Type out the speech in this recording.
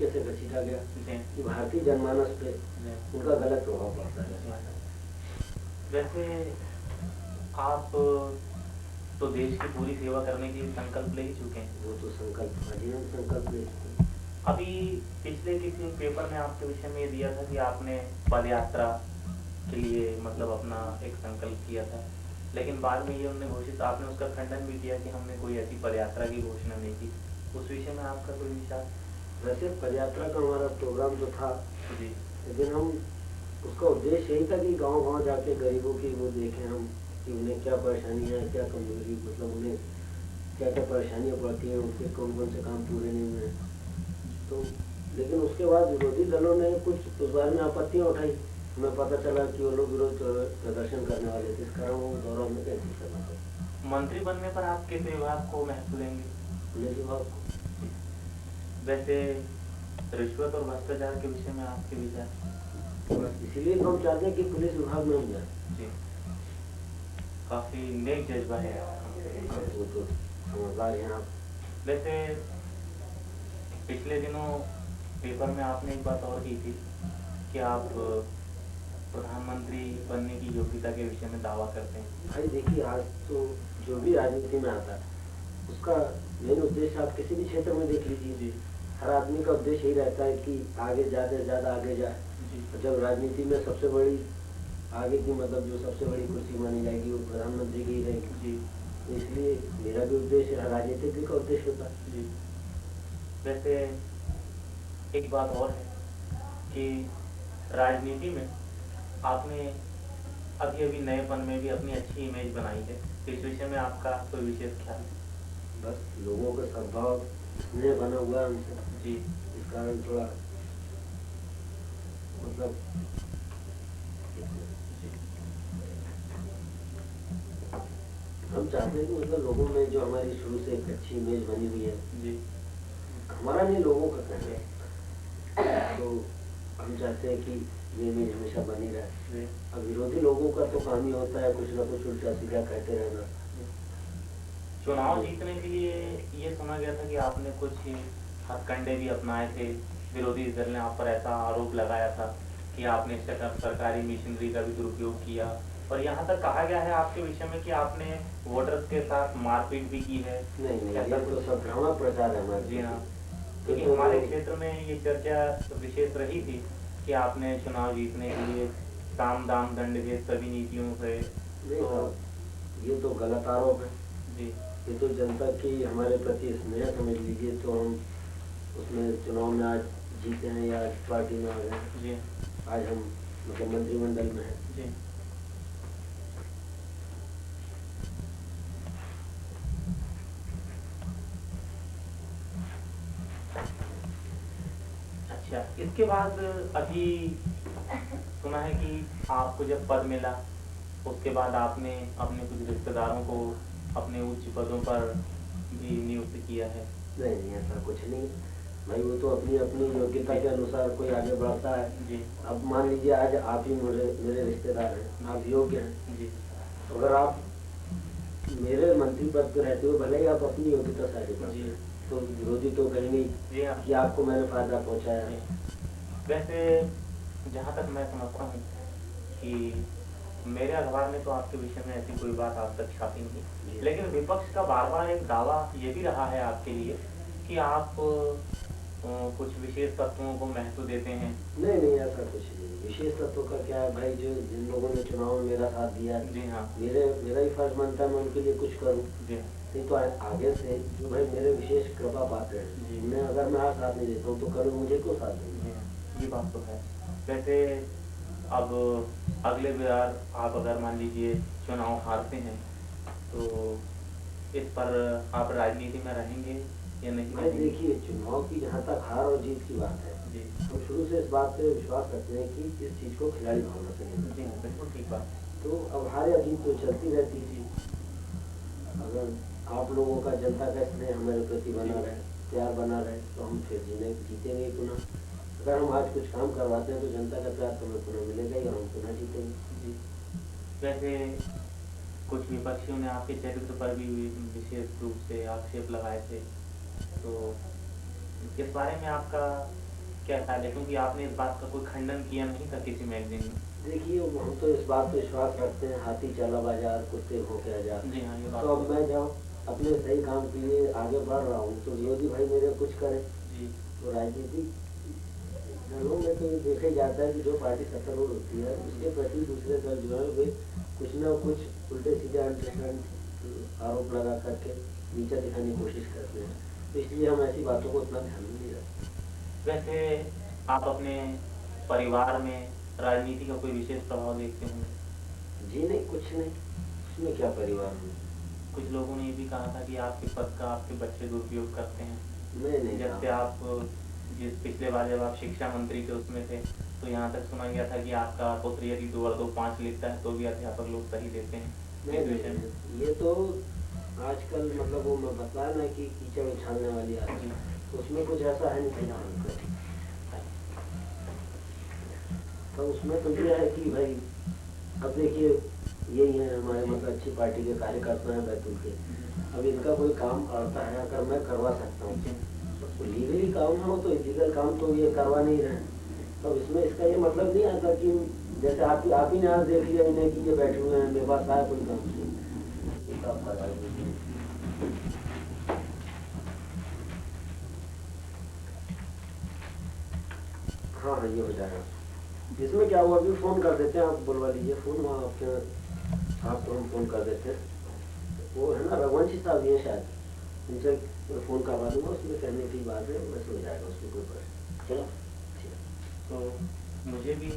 तरीके से घसीटा गया कि भारतीय जनमानस पे उनका गलत प्रभाव पड़ता है। वैसे आप तो देश की पूरी सेवा करने के लिए संकल्प ले ही चुके हैं। वो तो संकल्प आजीवन संकल्प ले चुके हैं। अभी पिछले किसी पेपर में आपके विषय में ये दिया था कि आपने पद यात्रा के लिए मतलब अपना एक संकल्प किया था, लेकिन बाद में ये उन्होंने घोषित, आपने उसका खंडन भी किया कि हमने कोई ऐसी पद यात्रा की घोषणा नहीं की। उस विषय में आपका कोई विचार? वैसे पद यात्रा का हमारा प्रोग्राम तो था जी, लेकिन हम उसका उद्देश्य यही था कि गांव-गांव जाके गरीबों की वो देखें हम कि उन्हें क्या परेशानी है, क्या कमजोरी, मतलब उन्हें क्या क्या परेशानियाँ पड़ती हैं, उनके कौन कौन से काम पूरे नहीं हुए। तो लेकिन उसके बाद विरोधी दलों ने कुछ उस बारे में आपत्तियाँ उठाई। हमें पता चला कि वो लोग विरोध प्रदर्शन करने वाले थे, इस कारण वो दौरा में कैंसिल करना पड़ा। मंत्री बनने पर आप किस विभाग को महत्व देंगे? पुलिस विभाग। वैसे रिश्वत और भ्रष्टाचार के विषय में आपके विचार? इसीलिए हम चाहते हैं कि पुलिस विभाग में हम जाए। जी, काफी नेक जज्बा है आपका। वो तो समझदार हैं आप। वैसे पिछले दिनों पेपर में आपने एक बात और की थी कि आप प्रधानमंत्री बनने की योग्यता के विषय में दावा करते हैं। भाई देखिए, आज तो जो भी राजनीति में आता है उसका मेन उद्देश्य आप किसी भी क्षेत्र में देख लीजिए जी, हर आदमी का उद्देश्य यही रहता है कि आगे ज़्यादा से ज़्यादा आगे जाए। जी, जब राजनीति में सबसे बड़ी आगे की मतलब जो सबसे बड़ी कुर्सी मानी जाएगी वो प्रधानमंत्री की ही रहेगी। जी, तो इसलिए मेरा भी उद्देश्य है, राजनीतिक का उद्देश्य होता है। जी। वैसे एक बात और है कि राजनीति में आपने अभी अभी नएपन में भी अपनी अच्छी इमेज बनाई है। इस विषय में आपका कोई विशेष ख्याल? बस लोगों का सद्भाव स्नेह बना हुआ है हमसे, जी, इस कारण थोड़ा मतलब हम चाहते हैं कि मतलब लोगों में जो हमारी शुरू से एक अच्छी इमेज बनी हुई है, जी, हमारा नहीं लोगों का कहना है, तो हम चाहते हैं कि ये इमेज हमेशा बनी रहे। जी, अब विरोधी लोगों का तो काम ही होता है कुछ ना कुछ उल्टा सीधा कहते रहना। जी। चुनाव जीतने के लिए ये सुना गया था कि आपने कुछ हथकंडे भी अपनाए थे। विरोधी दल ने आप पर ऐसा आरोप लगाया था कि आपने सरकारी मशीनरी का भी दुरुपयोग किया, और यहाँ तक कहा गया है आपके विषय में कि आपने वोटर्स के साथ मारपीट भी की है। नहीं नहीं, ऐसा ये तो कुछ? सब भ्रमा प्रचार है हमारे। जी हाँ, ये क्योंकि तो हमारे क्षेत्र में ये चर्चा विशेष रही थी कि आपने चुनाव जीतने के लिए साम दाम दंड भेद सभी नीतियों से। नहीं तो साहब, ये तो गलत आरोप है। जी, ये तो जनता की हमारे प्रति स्नेह समझ लीजिए, तो हम उसमें चुनाव में आज जीते हैं या आज पार्टी में आ गए हैं। जी, आज हम मतलब मंत्रिमंडल में हैं। जी। अच्छा, इसके बाद अभी सुना है कि आपको जब पद मिला उसके बाद आपने अपने कुछ रिश्तेदारों को अपने उच्च पदों पर भी नियुक्त किया है। नहीं नहीं, ऐसा कुछ नहीं भाई, वो तो अपनी अपनी योग्यता के अनुसार कोई आगे बढ़ता है। जी, अब मान लीजिए आज आप ही मेरे मेरे रिश्तेदार हैं, आप योग्य हैं, जी, तो अगर आप मेरे मंत्री पद पर रहते हुए भले ही आप अपनी योग्यता से आगे बढ़ते जी, हैं, तो विरोधी तो कहेंगे जी हाँ। कि आपको मैंने फायदा पहुंचाया है। जी। वैसे जहाँ तक मैं समझता हूँ कि मेरे अखबार में तो आपके विषय में ऐसी कोई बात आज तक छापी नहीं, लेकिन विपक्ष का बार बार एक दावा ये भी रहा है आपके लिए कि आप कुछ विशेष तत्वों को महत्व देते हैं। नहीं नहीं, ऐसा कुछ नहीं। विशेष तत्व का क्या है भाई, जो जिन लोगों ने चुनाव में मेरा साथ दिया है, जी हाँ, मेरा ही फर्ज बनता है मैं उनके लिए कुछ करूं। जी हाँ, नहीं तो आगे से जो भाई मेरे विशेष कृपा पात्र जी। हैं, मैं अगर मैं आज साथ नहीं देता हूँ तो कल मुझे क्यों साथ देंगे। जी हाँ, ये बात तो है। वैसे अब अगले बार आप अगर मान लीजिए चुनाव हारते हैं तो इस पर आप राजनीति में रहेंगे या नहीं भाई रहेंगे? देखिए, चुनाव की जहाँ तक हार और जीत की बात है, जी, हम शुरू से इस बात पे विश्वास करते हैं कि इस चीज को खिलाड़ी भावना से नहीं जी करते। हाँ, बिल्कुल ठीक बात है। तो अब हार या जीत तो चलती रहती है। अगर आप लोगों का जनता का स्नेह हमारे प्रति बना रहे, प्यार बना रहे, तो हम फिर जीतेंगे ही पुनः। अगर हम आज कुछ काम करवाते हैं तो जनता का प्यार तो हमें पुनः मिलेगा ही और हम पुनः जीतेंगे। जी, वैसे कुछ विपक्षियों ने आपके चरित्र पर भी विशेष रूप से आक्षेप लगाए थे, तो इस बारे में आपका क्या ख्याल है, क्योंकि आपने इस बात का कोई खंडन किया नहीं था किसी मैगजीन में। देखिए हम तो इस बात पे विश्वास रखते हैं, हाथी चला बाजार कुत्ते भौंके आजार। जी हाँ, ये बात तो अब तो मैं जब अपने सही काम के लिए आगे बढ़ रहा हूँ तो विरोधी भाई मेरे कुछ करे। जी। तो राजनीतिक दलों में तो ये देखा ही जाता है कि जो पार्टी सत्तारूढ़ होती है उसके प्रति दूसरे दल जो है वे कुछ न कुछ उल्टे सीधे अंडरस्टैंड आरोप लगा करके नीचा दिखाने की कोशिश करते हैं। तो इसलिए हम ऐसी बातों को उतना ध्यान में नहीं रखते। वैसे आप अपने परिवार में राजनीति का कोई विशेष प्रभाव देखते होंगे। जी नहीं, कुछ नहीं, उसमें क्या परिवार में। कुछ लोगों ने ये भी कहा था कि आपके पद का आपके बच्चे दुरुपयोग करते हैं। नहीं जब से आप जिस पिछले बार जब आप शिक्षा मंत्री थे उसमें थे, तो यहाँ तक सुना गया था कि आपका पुत्र यदि 2 और 2 5 लिखता है तो भी अध्यापक लोग सही देते हैं नहीं इस विषय में। नहीं, ये तो आजकल मतलब वो मैं बताया ना कि कीचड़ उछालने वाली आदमी, तो उसमें कुछ ऐसा है नहीं कि तो उसमें तो ये है कि भाई अब देखिए यही है हमारे मतलब अच्छी पार्टी के कार्यकर्ता हैं बैतूल के। अब इनका कोई काम अड़ता है अगर मैं करवा सकता हूँ तो लीगली काम हो, तो इलीगल काम तो ये करवा नहीं रहे। तो इसमें इसका ये मतलब नहीं आता कि जैसे आप ही ने आज देख लिया इन्हें कि ये बैठे हुए हैं मेरे पास आया कोई काम नहीं। हाँ हाँ, ये हो जाएगा। इसमें क्या हुआ, अभी फ़ोन कर देते हैं, आप बुलवा लीजिए फ़ोन वहाँ आपके, आपको हम फ़ोन कर देते हैं। वो है ना रघुवंशी साहब ये शायद, उनसे फ़ोन करवा दूँगा, उसमें कहने की बात है, वैसे हो जाएगा, उसमें कोई प्रश्न। चलो ठीक है। तो मुझे भी